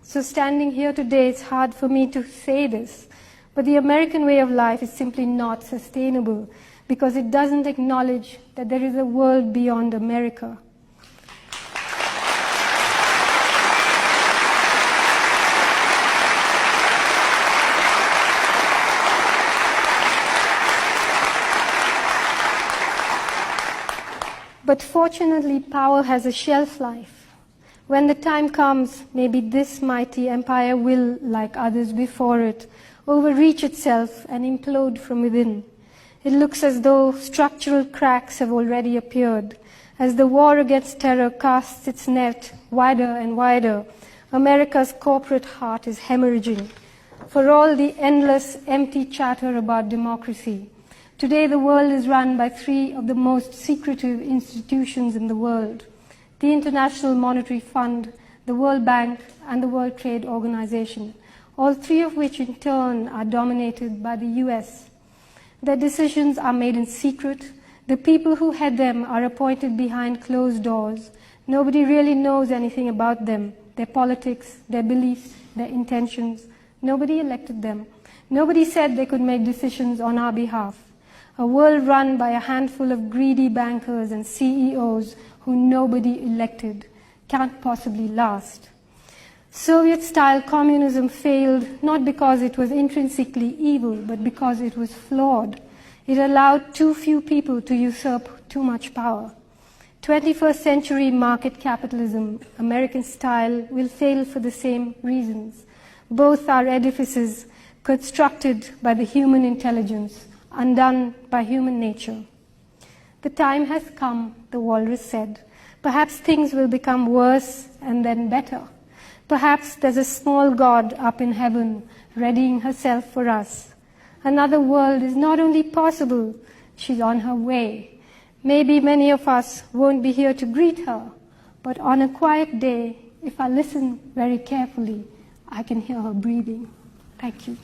So standing here today, it's hard for me to say this, but the American way of life is simply not sustainable because it doesn't acknowledge that there is a world beyond America. But fortunately, power has a shelf life. When the time comes, maybe this mighty empire will, like others before it, overreach itself and implode from within. It looks as though structural cracks have already appeared. As the war against terror casts its net wider and wider, America's corporate heart is hemorrhaging. For all the endless, empty chatter about democracy, today the world is run by three of the most secretive institutions in the world: the International Monetary Fund, the World Bank, and the World Trade Organization, all three of which in turn are dominated by the US. Their decisions are made in secret. The people who head them are appointed behind closed doors. Nobody really knows anything about them, their politics, their beliefs, their intentions. Nobody elected them. Nobody said they could make decisions on our behalf. A world run by a handful of greedy bankers and CEOs who nobody elected can't possibly last. Soviet-style communism failed not because it was intrinsically evil, but because it was flawed. It allowed too few people to usurp too much power. 21st century market capitalism, American style, will fail for the same reasons. Both are edifices constructed by the human intelligence, undone by human nature. The time has come, the walrus said. Perhaps things will become worse and then better. Perhaps there's a small God up in heaven readying herself for us. Another world is not only possible, she's on her way. Maybe many of us won't be here to greet her, but on a quiet day, if I listen very carefully, I can hear her breathing. Thank you.